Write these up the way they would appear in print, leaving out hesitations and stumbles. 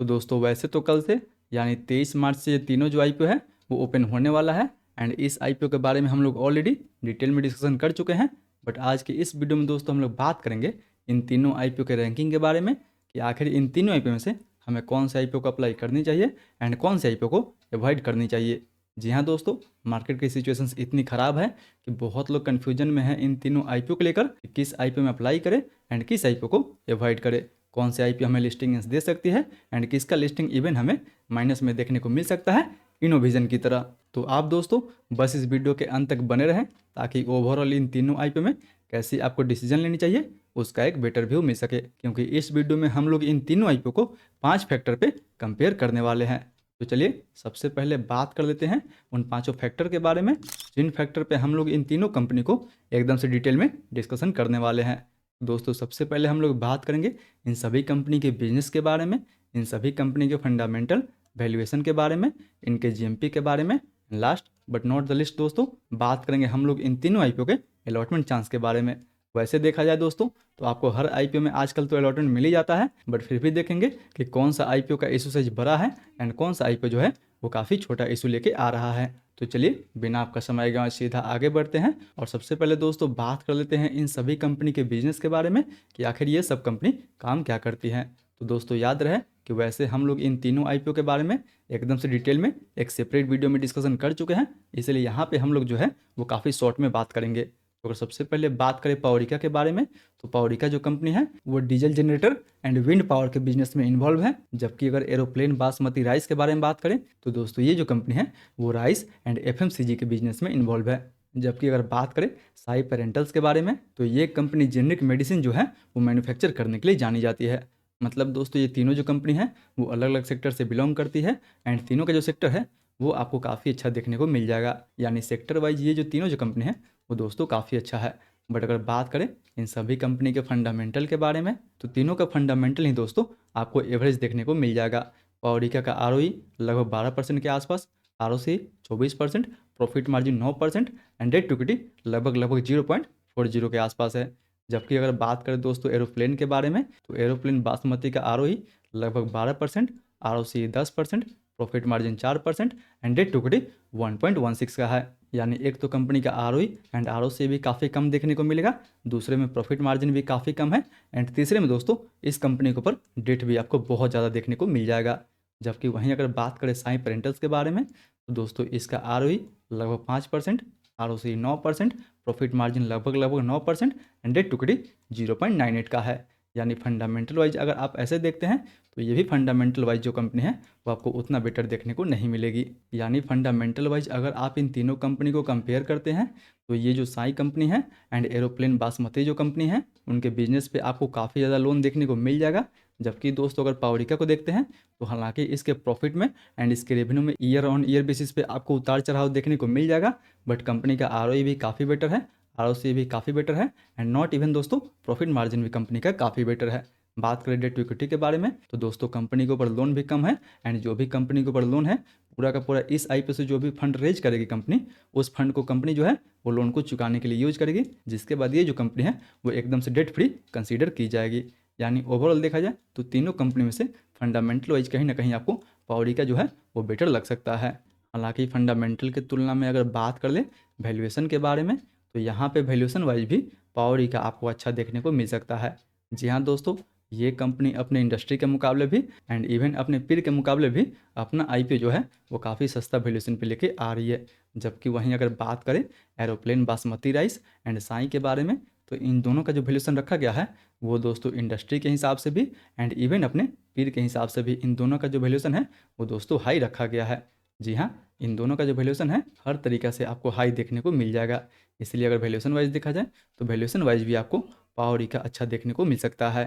तो दोस्तों वैसे तो कल से यानी 23 मार्च से ये तीनों जो आईपीओ है वो ओपन होने वाला है। एंड इस आईपीओ के बारे में हम लोग ऑलरेडी डिटेल में डिस्कशन कर चुके हैं। बट आज की इस वीडियो में दोस्तों हम लोग बात करेंगे इन तीनों आईपीओ के रैंकिंग के बारे में कि आखिर इन तीनों आईपीओ में से हमें कौन से आईपीओ को अप्लाई करनी चाहिए एंड कौन से आईपीओ को अवॉइड करनी चाहिए। जी हाँ दोस्तों, मार्केट की सिचुएशंस इतनी ख़राब है कि बहुत लोग कन्फ्यूजन में हैं इन तीनों आईपीओ को लेकर कि किस आईपीओ में अप्लाई करें एंड किस आईपीओ को अवॉइड करें, कौन से आईपीओ हमें लिस्टिंग दे सकती है एंड किसका लिस्टिंग इवन हमें माइनस में देखने को मिल सकता है इनोविजन की तरह। तो आप दोस्तों बस इस वीडियो के अंत तक बने रहें ताकि ओवरऑल इन तीनों आईपीओ में कैसी आपको डिसीजन लेनी चाहिए उसका एक बेटर व्यू मिल सके, क्योंकि इस वीडियो में हम लोग इन तीनों आईपीओ को 5 फैक्टर पे कंपेयर करने वाले हैं। तो चलिए सबसे पहले बात कर लेते हैं उन पांचों फैक्टर के बारे में जिन फैक्टर पे हम लोग इन तीनों कंपनी को एकदम से डिटेल में डिस्कशन करने वाले हैं। दोस्तों सबसे पहले हम लोग बात करेंगे इन सभी कंपनी के बिजनेस के बारे में, इन सभी कंपनी के फंडामेंटल वैल्यूएशन के बारे में, इनके जीएमपी के बारे में। Last but not the list दोस्तों बात करेंगे हम लोग इन तीनों आईपीओ के अलॉटमेंट चांस के बारे में। वैसे देखा जाए दोस्तों तो आपको हर आईपीओ में आजकल तो अलॉटमेंट मिल ही जाता है, बट फिर भी देखेंगे कि कौन सा आईपीओ का इशू साइज बड़ा है एंड कौन सा आईपीओ जो है वो काफ़ी छोटा इशू लेके आ रहा है। तो चलिए बिना आपका समय गंवाए सीधा आगे बढ़ते हैं और सबसे पहले दोस्तों बात कर लेते हैं इन सभी कंपनी के बिजनेस के बारे में कि आखिर ये सब कंपनी काम क्या करती हैं। तो दोस्तों याद रहे कि वैसे हम लोग इन तीनों आईपीओ के बारे में एकदम से डिटेल में एक सेपरेट वीडियो में डिस्कशन कर चुके हैं, इसलिए यहाँ पे हम लोग जो है वो काफ़ी शॉर्ट में बात करेंगे। तो अगर सबसे पहले बात करें पावरिका के बारे में, तो पावरिका जो कंपनी है वो diesel generator and wind power के बिजनेस में इन्वॉल्व है। जबकि अगर एरोप्लेन बासमती राइस के बारे में बात करें तो दोस्तों ये जो कंपनी है वो राइस एंड एफएमसीजी के बिजनेस में इन्वॉल्व है। जबकि अगर बात करें साई पेरेंटल्स के बारे में तो ये कंपनी जेनरिक मेडिसिन जो है वो मैन्युफैक्चर करने के लिए जानी जाती है। मतलब दोस्तों ये तीनों जो कंपनी है वो अलग अलग सेक्टर से बिलोंग करती है एंड तीनों का जो सेक्टर है वो आपको काफ़ी अच्छा देखने को मिल जाएगा। यानी सेक्टर वाइज ये जो तीनों जो कंपनी है वो दोस्तों काफ़ी अच्छा है। बट अगर बात करें इन सभी कंपनी के फंडामेंटल के बारे में तो तीनों का फंडामेंटल ही दोस्तों आपको एवरेज देखने को मिल जाएगा। पावरिका का आरओई लगभग 12% के आसपास, ROC 24%, profit margin 9% and debt to equity लगभग 0.40 के आसपास है। जबकि अगर बात करें दोस्तों एरोप्लेन के बारे में तो एरोप्लेन बासमती का आरओई लगभग 12%, ROC 10%, profit margin 4% and debt to equity 1.16 का है। यानी एक तो कंपनी का आरओई एंड आरओसी भी काफ़ी कम देखने को मिलेगा, दूसरे में प्रॉफिट मार्जिन भी काफ़ी कम है एंड तीसरे में दोस्तों इस कंपनी के ऊपर डेट भी आपको बहुत ज़्यादा देखने को मिल जाएगा। जबकि वहीं अगर बात करें साई पेरेंटल्स के बारे में तो दोस्तों इसका आरओई लगभग 5%, आरओसी 9%, प्रॉफिट मार्जिन लगभग 9% एंड डेट टू इक्विटी 0.98 का है। यानी फंडामेंटल वाइज अगर आप ऐसे देखते हैं तो ये भी फंडामेंटल वाइज जो कंपनी है वो आपको उतना बेटर देखने को नहीं मिलेगी। यानी फंडामेंटल वाइज अगर आप इन तीनों कंपनी को कंपेयर करते हैं तो ये जो साई कंपनी है एंड एरोप्लेन बासमती जो कंपनी है उनके बिजनेस पे आपको काफ़ी ज़्यादा लोन देखने को मिल जाएगा। जबकि दोस्तों अगर पावरिका को देखते हैं तो हालांकि इसके प्रॉफिट में एंड इसके रेवेन्यू में ईयर ऑन ईयर बेसिस पे आपको उतार चढ़ाव देखने को मिल जाएगा, बट कंपनी का आरओई भी काफ़ी बेटर है, आरओसी भी काफ़ी बेटर है एंड नॉट इवन दोस्तों प्रॉफिट मार्जिन भी कंपनी का काफ़ी बेटर है। बात करें डेट टू इक्विटी के बारे में तो दोस्तों कंपनी के ऊपर लोन भी कम है एंड जो भी कंपनी के ऊपर लोन है पूरा का पूरा इस आईपीओ से जो भी फंड रेज करेगी कंपनी उस फंड को कंपनी जो है वो लोन को चुकाने के लिए यूज करेगी, जिसके बाद ये जो कंपनी है वो एकदम से डेट फ्री कंसीडर की जाएगी। यानी ओवरऑल देखा जाए तो तीनों कंपनी में से फंडामेंटल वाइज कहीं ना कहीं आपको पावरिका जो है वो बेटर लग सकता है। हालांकि फंडामेंटल की तुलना में अगर बात कर ले वैल्यूएशन के बारे में तो यहाँ पे वैल्यूएशन वाइज भी पावरिका आपको अच्छा देखने को मिल सकता है। जी हाँ दोस्तों, ये कंपनी अपने इंडस्ट्री के मुकाबले भी एंड इवन अपने पीर के मुकाबले भी अपना आईपीओ जो है वो काफ़ी सस्ता वैल्यूएशन पे लेके आ रही है। जबकि वहीं अगर बात करें aeroplane basmati rice and Sai के बारे में तो इन दोनों का जो वैल्यूएशन रखा गया है वो दोस्तों इंडस्ट्री के हिसाब से भी एंड इवन अपने पीर के हिसाब से भी इन दोनों का जो वैल्यूएशन है वो दोस्तों हाई रखा गया है। जी हाँ, इन दोनों का जो वैल्यूएशन है हर तरीक़ा से आपको हाई देखने को मिल जाएगा। इसलिए अगर वैल्यूएशन वाइज देखा जाए तो वैल्यूएशन वाइज भी आपको पावरिका अच्छा देखने को मिल सकता है।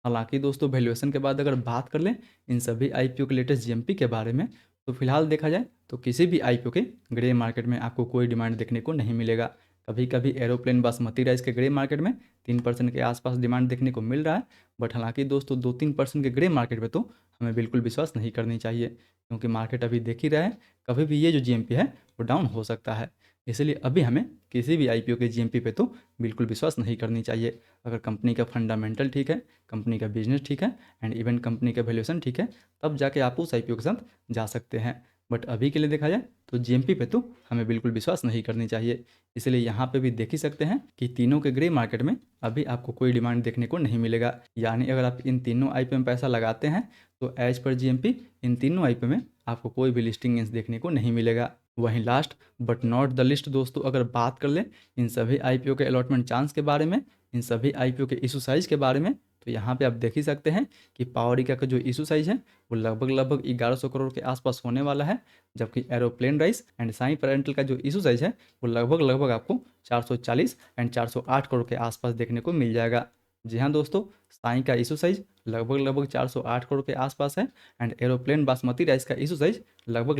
हालांकि दोस्तों वैल्यूएशन के बाद अगर बात कर लें इन सभी आईपीओ के लेटेस्ट जीएमपी के बारे में तो फिलहाल देखा जाए तो किसी भी आईपीओ के ग्रे मार्केट में आपको कोई डिमांड देखने को नहीं मिलेगा। कभी कभी एरोप्लेन बासमती राइस के ग्रे मार्केट में 3% के आसपास डिमांड देखने को मिल रहा है, बट हालांकि दोस्तों 2-3% के ग्रे मार्केट में तो हमें बिल्कुल विश्वास नहीं करनी चाहिए, क्योंकि मार्केट अभी देख ही रहा है कभी भी ये जो जीएमपी है वो डाउन हो सकता है। इसलिए अभी हमें किसी भी आईपीओ के जीएमपी पे तो बिल्कुल विश्वास नहीं करनी चाहिए। अगर कंपनी का फंडामेंटल ठीक है, कंपनी का बिजनेस ठीक है एंड इवन कंपनी का वैल्यूएशन ठीक है, तब जाके आप उस आईपीओ के साथ जा सकते हैं। बट अभी के लिए देखा जाए तो जीएमपी पे तो हमें बिल्कुल विश्वास नहीं करनी चाहिए। इसलिए यहाँ पे भी देख ही सकते हैं कि तीनों के ग्रे मार्केट में अभी आपको कोई डिमांड देखने को नहीं मिलेगा। यानी अगर आप इन तीनों आईपीओ में पैसा लगाते हैं तो एज पर जीएमपी इन तीनों आईपीओ में आपको कोई भी लिस्टिंग गेंस देखने को नहीं मिलेगा। वहीं last but not the list दोस्तों, अगर बात कर लें इन सभी आईपीओ के अलॉटमेंट चांस के बारे में, इन सभी आईपीओ के इशू साइज के बारे में, तो यहाँ पे आप देख ही सकते हैं कि पावरिका का जो इशू साइज है वो लगभग 1100 करोड़ के आसपास होने वाला है। जबकि aeroplane rice and Sai parental का जो इशू साइज है वो लगभग आपको 440 एंड 408 करोड़ के आसपास देखने को मिल जाएगा। जी हाँ दोस्तों, साई का इशू साइज लगभग 408 करोड़ के आसपास है एंड एरोप्लेन बासमती राइस का इशू साइज लगभग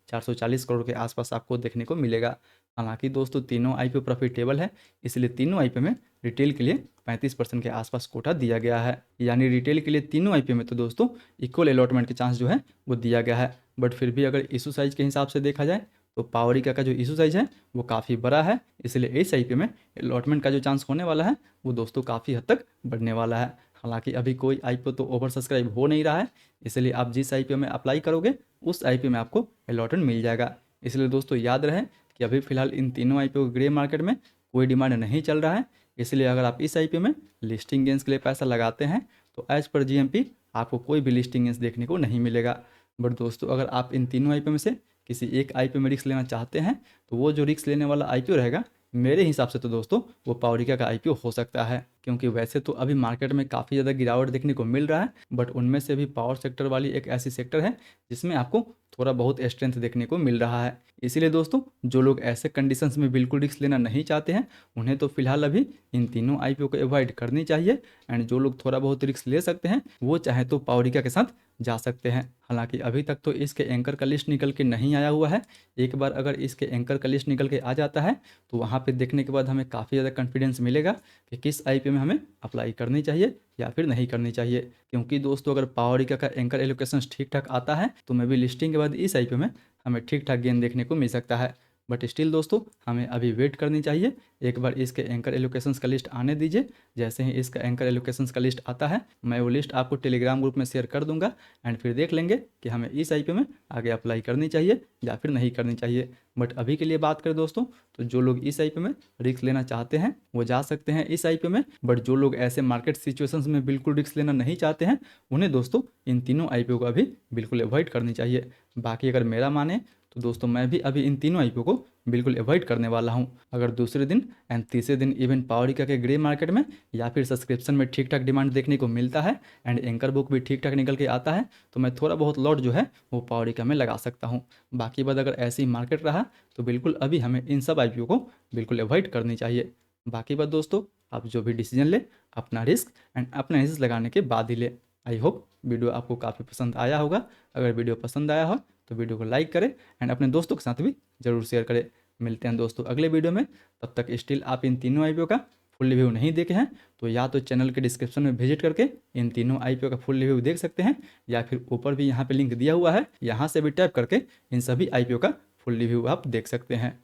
440 करोड़ के आसपास आपको देखने को मिलेगा। हालांकि दोस्तों तीनों आईपीओ प्रॉफिटेबल है, इसलिए तीनों आईपीओ में रिटेल के लिए 35% के आसपास कोटा दिया गया है। यानी रिटेल के लिए तीनों आईपीओ में तो दोस्तों इक्वल अलॉटमेंट के चांस जो है वो दिया गया है। बट फिर भी अगर इशू साइज के हिसाब से देखा जाए तो पावरिका का जो इशू साइज है वो काफ़ी बड़ा है, इसलिए इस आईपीओ में अलॉटमेंट का जो चांस होने वाला है वो दोस्तों काफ़ी हद तक बढ़ने वाला है। हालांकि अभी कोई आईपीओ तो ओवर सब्सक्राइब हो नहीं रहा है, इसलिए आप जिस आईपीओ में अप्लाई करोगे उस आईपीओ में आपको अलॉटमेंट मिल जाएगा। इसलिए दोस्तों याद रहे कि अभी फिलहाल इन तीनों आईपीओ ग्रे मार्केट में कोई डिमांड नहीं चल रहा है। इसलिए अगर आप इस आईपीओ में लिस्टिंग गेंस के लिए पैसा लगाते हैं तो एज पर जीएमपी आपको कोई भी लिस्टिंग गेंस देखने को नहीं मिलेगा। बट दोस्तों अगर आप इन तीनों आईपीओ में से किसी एक आईपीओ में रिस्क लेना चाहते हैं तो वो जो रिस्क लेने वाला आईपीओ रहेगा मेरे हिसाब से तो दोस्तों वो पावरिका का आईपीओ हो सकता है। क्योंकि वैसे तो अभी मार्केट में काफ़ी ज़्यादा गिरावट देखने को मिल रहा है, बट उनमें से भी पावर सेक्टर वाली एक ऐसी सेक्टर है जिसमें आपको थोड़ा बहुत स्ट्रेंथ देखने को मिल रहा है। इसीलिए दोस्तों जो लोग ऐसे कंडीशंस में बिल्कुल रिस्क लेना नहीं चाहते हैं उन्हें तो फिलहाल अभी इन तीनों आईपीओ को अवॉइड करनी चाहिए। एंड जो लोग थोड़ा बहुत रिस्क ले सकते हैं वो चाहे तो पावरिका के साथ जा सकते हैं। हालांकि अभी तक तो इसके एंकर का लिस्ट निकल के नहीं आया हुआ है। एक बार अगर इसके एंकर का लिस्ट निकल के आ जाता है तो वहाँ पे देखने के बाद हमें काफ़ी ज़्यादा कॉन्फिडेंस मिलेगा कि किस आईपीओ में हमें अप्लाई करनी चाहिए या फिर नहीं करनी चाहिए। क्योंकि दोस्तों अगर पावरिका का एंकर एलोकेशन ठीक ठाक आता है तो मैं भी लिस्टिंग के बाद इस आईपीओ में हमें ठीक ठाक गेन देखने को मिल सकता है। बट स्टिल दोस्तों हमें अभी वेट करनी चाहिए। एक बार इसके एंकर एलोकेशंस का लिस्ट आने दीजिए। जैसे ही इसका एंकर एलोकेशंस का लिस्ट आता है मैं वो लिस्ट आपको टेलीग्राम ग्रुप में शेयर कर दूंगा एंड फिर देख लेंगे कि हमें इस आईपीओ में आगे अप्लाई करनी चाहिए या फिर नहीं करनी चाहिए। बट अभी के लिए बात करें दोस्तों तो जो लोग इस आईपीओ में रिस्क लेना चाहते हैं वो जा सकते हैं इस आईपीओ में। बट जो लोग ऐसे मार्केट सिचुएशंस में बिल्कुल रिस्क लेना नहीं चाहते हैं उन्हें दोस्तों इन तीनों आईपीओ को अभी बिल्कुल अवॉइड करनी चाहिए। बाकी अगर मेरा माने तो दोस्तों मैं भी अभी इन तीनों आईपीओ को बिल्कुल अवॉइड करने वाला हूं। अगर दूसरे दिन एंड तीसरे दिन इवन पावरिका के ग्रे मार्केट में या फिर सब्सक्रिप्शन में ठीक ठाक डिमांड देखने को मिलता है एंड एंकर बुक भी ठीक ठाक निकल के आता है तो मैं थोड़ा बहुत लॉट जो है वो पावरिका में लगा सकता हूँ। बाकी बात अगर ऐसी मार्केट रहा तो बिल्कुल अभी हमें इन सब आईपीओ को बिल्कुल अवॉइड करनी चाहिए। बाकी बात दोस्तों आप जो भी डिसीजन ले अपना रिस्क एंड अपना एनालिसिस लगाने के बाद ही ले। आई होप वीडियो आपको काफ़ी पसंद आया होगा। अगर वीडियो पसंद आया हो तो वीडियो को लाइक करें एंड अपने दोस्तों के साथ भी ज़रूर शेयर करें। मिलते हैं दोस्तों अगले वीडियो में। तब तक स्टिल आप इन तीनों आईपीओ का फुल रिव्यू नहीं देखे हैं तो या तो चैनल के डिस्क्रिप्शन में विजिट करके इन तीनों आईपीओ का फुल रिव्यू देख सकते हैं या फिर ऊपर भी यहाँ पे लिंक दिया हुआ है, यहाँ से भी टैप करके इन सभी आईपीओ का फुल रिव्यू आप देख सकते हैं।